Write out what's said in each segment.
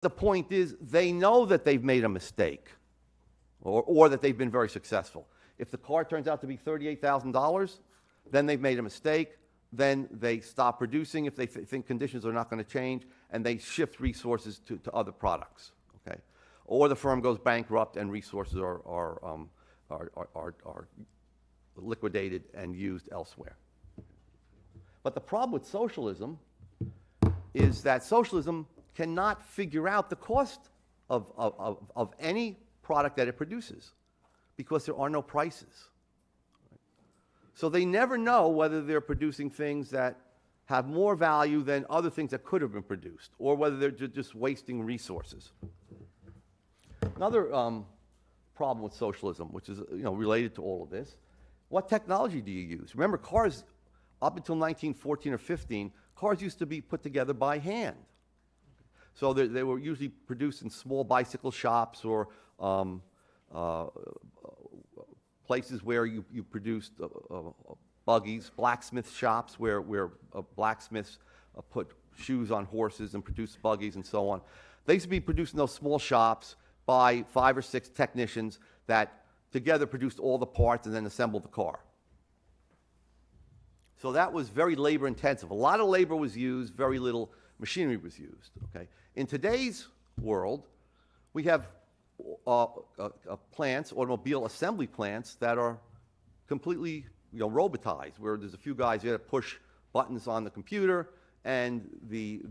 the point is, they know that they've made a mistake or that they've been very successful. If the car turns out to be $38,000, then they've made a mistake. Then they stop producing if they think conditions are not going to change, and they shift resources to other products. Okay, or the firm goes bankrupt and resources are liquidated and used elsewhere. But the problem with socialism is that socialism cannot figure out the cost of any product that it produces because there are no prices. So they never know whether they're producing things that have more value than other things that could have been produced, or whether they're just wasting resources. Another problem with socialism, which is related to all of this, what technology do you use? Remember, cars up until 1914 or 15, cars used to be put together by hand. So they were usually produced in small bicycle shops or places where you produced buggies, blacksmith shops where blacksmiths put shoes on horses and produced buggies and so on. They used to be produced in those small shops by 5 or 6 technicians that together produced all the parts and then assembled the car. So that was very labor intensive. A lot of labor was used, very little machinery was used. Okay? In today's world, we have plants, automobile assembly plants, that are completely robotized, where there's a few guys there that push buttons on the computer, and the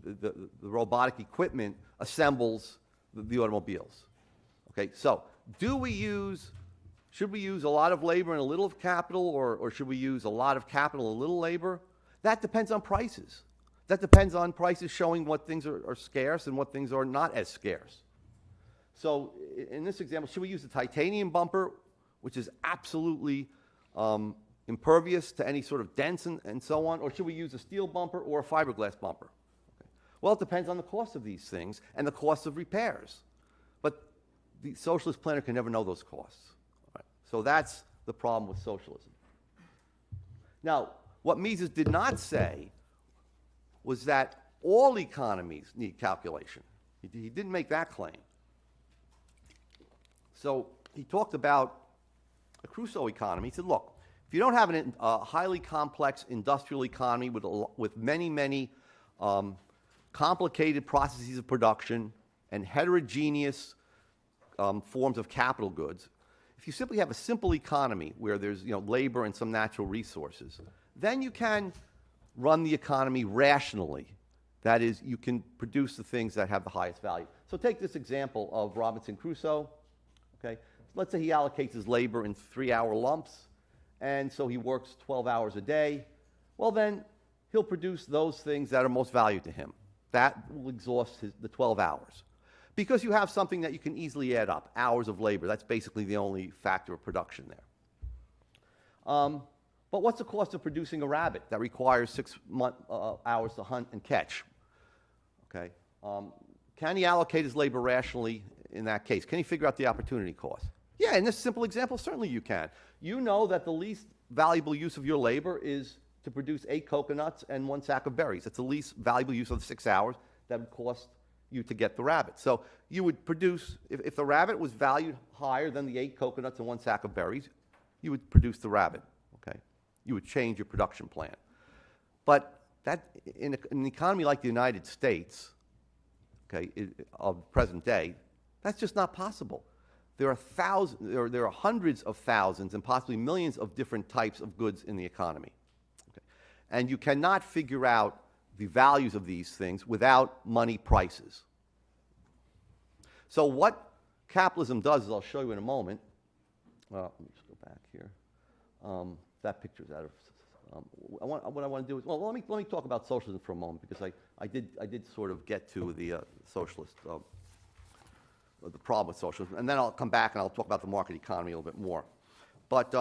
robotic equipment assembles the automobiles. Okay, so should we use a lot of labor and a little of capital, or should we use a lot of capital and a little labor? That depends on prices. That depends on prices showing what things are scarce and what things are not as scarce. So in this example, should we use the titanium bumper, which is absolutely impervious to any sort of dents and so on, or should we use a steel bumper or a fiberglass bumper? Okay. Well, it depends on the cost of these things and the cost of repairs. But the socialist planner can never know those costs. All right. So that's the problem with socialism. Now, what Mises did not say was that all economies need calculation. He didn't make that claim. So he talked about a Crusoe economy. He said, look, if you don't have a highly complex industrial economy with many complicated processes of production and heterogeneous forms of capital goods, if you simply have a simple economy where there's labor and some natural resources, then you can run the economy rationally. That is, you can produce the things that have the highest value. So take this example of Robinson Crusoe. Okay, let's say he allocates his labor in 3-hour lumps, and so he works 12 hours a day. Well, then he'll produce those things that are most valued to him. That will exhaust the 12 hours. Because you have something that you can easily add up, hours of labor. That's basically the only factor of production there. But what's the cost of producing a rabbit that requires 6 hours to hunt and catch? Okay, can he allocate his labor rationally in that case? Can he figure out the opportunity cost? Yeah, in this simple example, certainly you can. You know that the least valuable use of your labor is to produce 8 coconuts and 1 sack of berries. It's the least valuable use of the 6 hours that would cost you to get the rabbit. So you would produce, if the rabbit was valued higher than the 8 coconuts and 1 sack of berries, you would produce the rabbit. Okay, you would change your production plan. But that, in an economy like the United States, okay, of present day, that's just not possible. There are hundreds of thousands and possibly millions of different types of goods in the economy. Okay? And you cannot figure out the values of these things without money prices. So what capitalism does, as I'll show you in a moment, let me just go back here. That picture's out of. What I want to do is, well, let me talk about socialism for a moment, because I did sort of get to the socialist. The problem with socialism, and then I'll come back and I'll talk about the market economy a little bit more. But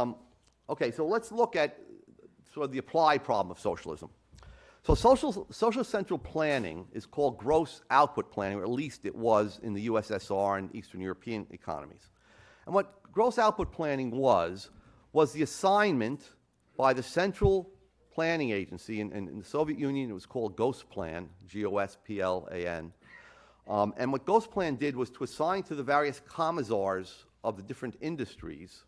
okay, so let's look at sort of the applied problem of socialism. So social central planning is called gross output planning, or at least it was in the USSR and Eastern European economies. And what gross output planning was the assignment by the Central Planning Agency in the Soviet Union. It was called GOSPLAN, G-O-S-P-L-A-N. And what Ghost's plan did was to assign to the various commissars of the different industries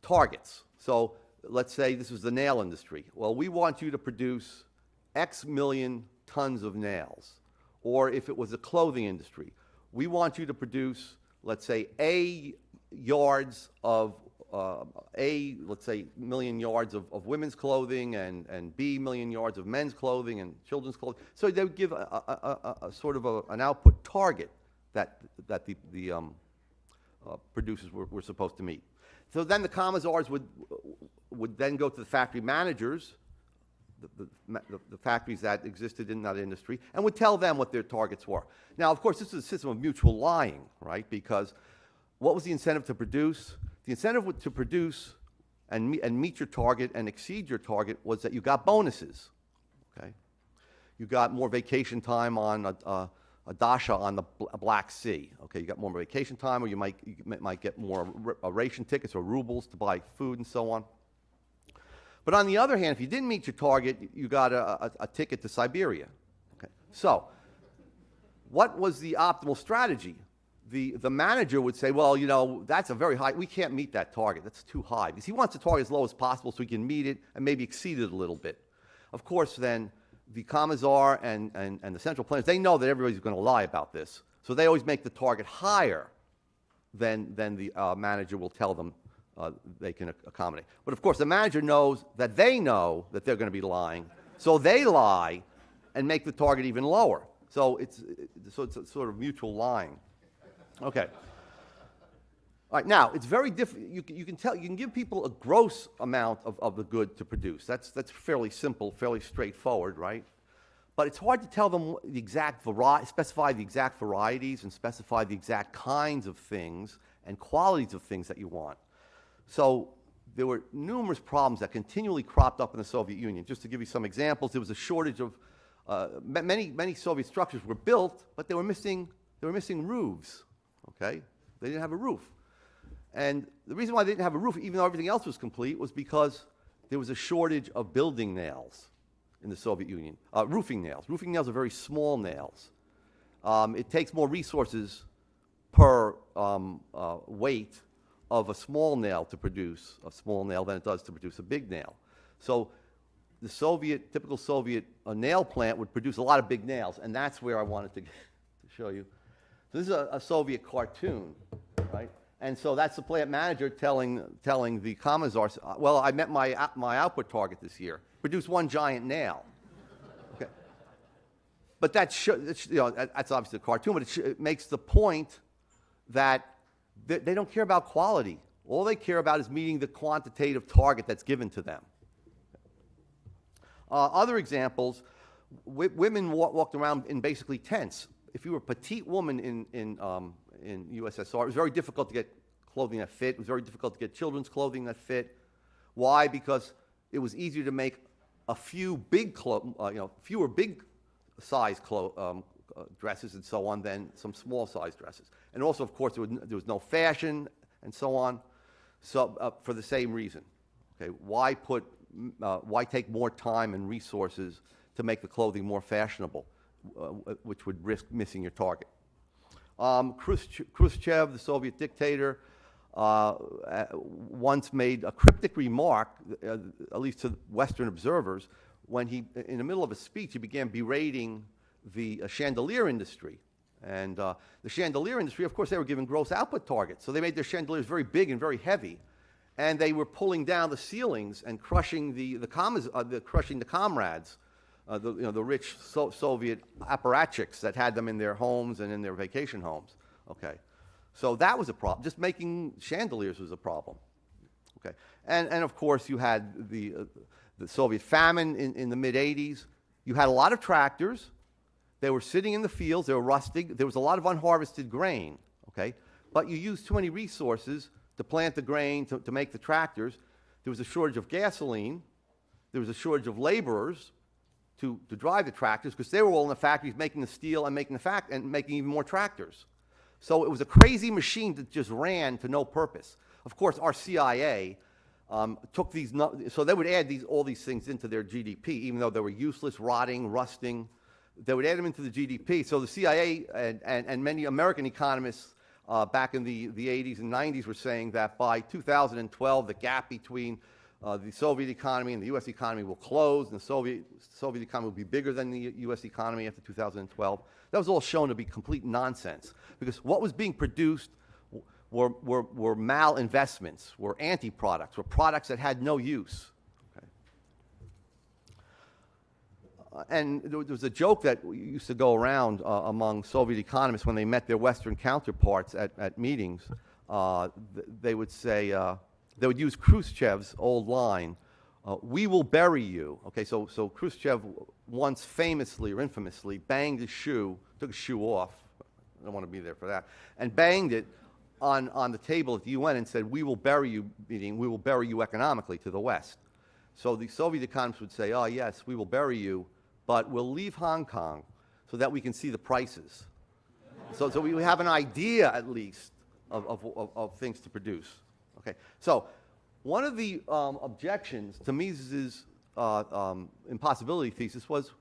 targets. So let's say this was the nail industry. Well, we want you to produce X million tons of nails. Or if it was the clothing industry, we want you to produce, let's say, A yards of, let's say, million yards of women's clothing and B million yards of men's clothing and children's clothing. So they would give a sort of an output target that the producers were supposed to meet. So then the commissars would then go to the factory managers, the factories that existed in that industry, and would tell them what their targets were. Now, of course, this is a system of mutual lying, right? Because what was the incentive to produce? The incentive to produce and meet your target and exceed your target was that you got bonuses, okay? You got more vacation time on a dasha on the Black Sea, okay? You got more vacation time, or you might get more ration tickets or rubles to buy food and so on. But on the other hand, if you didn't meet your target, you got a ticket to Siberia. Okay. So what was the optimal strategy? The manager would say, well, you know, that's a very high, we can't meet that target. That's too high. Because he wants the target as low as possible so he can meet it and maybe exceed it a little bit. Of course, then, the commissar and the central planners, they know that everybody's going to lie about this. So they always make the target higher than the manager will tell them they can accommodate. But of course, the manager knows that they know that they're going to be lying, so they lie and make the target even lower. So it's a sort of mutual lying. Okay. All right. Now it's very different. You can give people a gross amount of the good to produce. That's fairly simple, fairly straightforward, right? But it's hard to tell them the exact specify the exact varieties and specify the exact kinds of things and qualities of things that you want. So there were numerous problems that continually cropped up in the Soviet Union. Just to give you some examples, there was a shortage of many Soviet structures were built, but they were missing roofs. Okay, they didn't have a roof, and the reason why they didn't have a roof, even though everything else was complete, was because there was a shortage of building nails in the Soviet Union. Roofing nails. Roofing nails are very small nails. It takes more resources per weight of a small nail to produce a small nail than it does to produce a big nail. So the typical Soviet nail plant would produce a lot of big nails, and that's where I wanted to show you. So this is a Soviet cartoon, right? And so that's the plant manager telling the commissars, well, I met my output target this year. Produce one giant nail. Okay. But that's obviously a cartoon, but it makes the point that they don't care about quality. All they care about is meeting the quantitative target that's given to them. Other examples, women walked around in basically tents. If you were a petite woman in USSR, it was very difficult to get clothing that fit. It was very difficult to get children's clothing that fit. Why? Because it was easier to make a few fewer big size dresses and so on than some small size dresses. And also, of course, there was no fashion and so on. So for the same reason, okay, why take more time and resources to make the clothing more fashionable, which would risk missing your target? Khrushchev, the Soviet dictator, once made a cryptic remark, at least to Western observers, when in the middle of a speech, he began berating the chandelier industry. And the chandelier industry, of course, they were given gross output targets. So they made their chandeliers very big and very heavy. And they were pulling down the ceilings and crushing the comrades, the rich Soviet apparatchiks that had them in their homes and in their vacation homes. Okay. So that was a problem. Just making chandeliers was a problem. Okay. And of course, you had the Soviet famine in the mid-'80s. You had a lot of tractors. They were sitting in the fields. They were rusting. There was a lot of unharvested grain. Okay. But you used too many resources to plant the grain, to make the tractors. There was a shortage of gasoline. There was a shortage of laborers to drive the tractors because they were all in the factories making the steel and making even more tractors. So it was a crazy machine that just ran to no purpose. Of course, our CIA took so they would add all these things into their GDP, even though they were useless, rotting, rusting. they would add them into the GDP. So the CIA and many American economists back in the 80s and 90s were saying that by 2012, the gap between the Soviet economy and the U.S. economy will close, and the Soviet economy will be bigger than the U.S. economy after 2012. That was all shown to be complete nonsense, because what was being produced were malinvestments, were anti-products, were products that had no use. Okay. And there was a joke that used to go around among Soviet economists when they met their Western counterparts at meetings. They would say, they would use Khrushchev's old line, "We will bury you." Okay, so Khrushchev once famously or infamously banged his shoe, took his shoe off, I don't want to be there for that, and banged it on the table at the UN and said, "We will bury you," meaning we will bury you economically to the West. So the Soviet economists would say, "Oh yes, we will bury you, but we'll leave Hong Kong so that we can see the prices." So we have an idea at least of things to produce. Okay, so one of the objections to Mises's impossibility thesis was,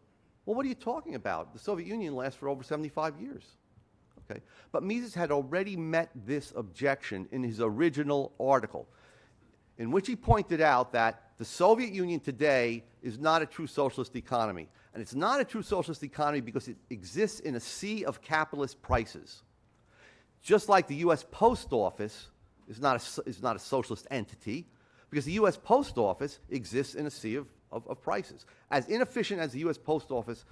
well, what are you talking about? The Soviet Union lasts for over 75 years. Okay, but Mises had already met this objection in his original article, in which he pointed out that the Soviet Union today is not a true socialist economy. And it's not a true socialist economy because it exists in a sea of capitalist prices. Just like the U.S. Post Office is not a socialist entity, because the U.S. Post Office exists in a sea of prices. As inefficient as the U.S. Post Office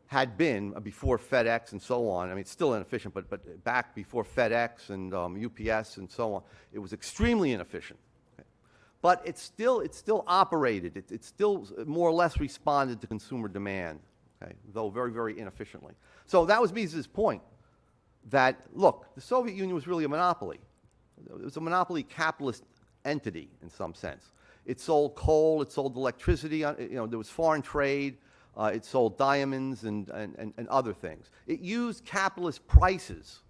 had been before FedEx and so on, I mean, it's still inefficient, but back before FedEx and UPS and so on, it was extremely inefficient. Okay. But it still operated. It still more or less responded to consumer demand, okay, though very, very inefficiently. So that was Mises's point, that, look, the Soviet Union was really a monopoly. It was a monopoly capitalist entity in some sense. It sold coal, it sold electricity, there was foreign trade, it sold diamonds and other things. It used capitalist prices.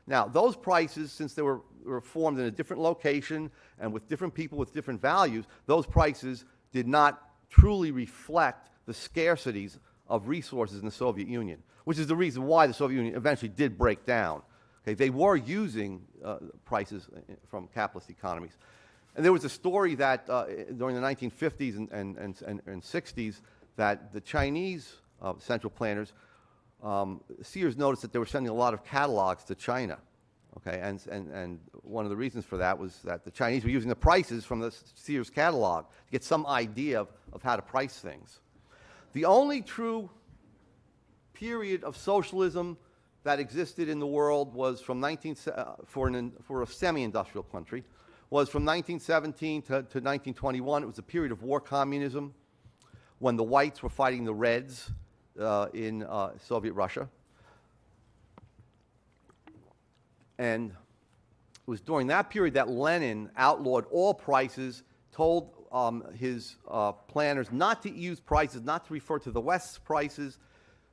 Now, those prices, since they were formed in a different location and with different people with different values, those prices did not truly reflect the scarcities of resources in the Soviet Union, which is the reason why the Soviet Union eventually did break down. Okay, they were using prices from capitalist economies. And there was a story that during the 1950s and 60s that the Chinese central planners, Sears noticed that they were sending a lot of catalogs to China. Okay, and one of the reasons for that was that the Chinese were using the prices from the Sears catalog to get some idea of how to price things. The only true period of socialism that existed in the world was from for a semi-industrial country, was from 1917 to 1921. It was a period of war communism when the whites were fighting the reds in Soviet Russia. And it was during that period that Lenin outlawed all prices, told his planners not to use prices, not to refer to the West's prices,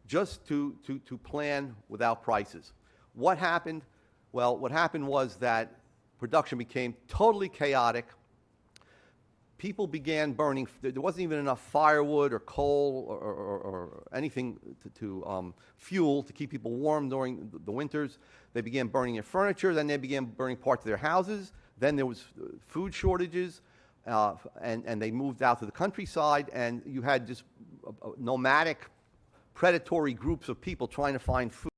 just to plan without prices. What happened? Well, what happened was that production became totally chaotic. People began burning. There wasn't even enough firewood or coal or anything to fuel to keep people warm during the winters. They began burning their furniture. Then they began burning parts of their houses. Then there was food shortages, and they moved out to the countryside, and you had just nomadic, predatory groups of people trying to find food.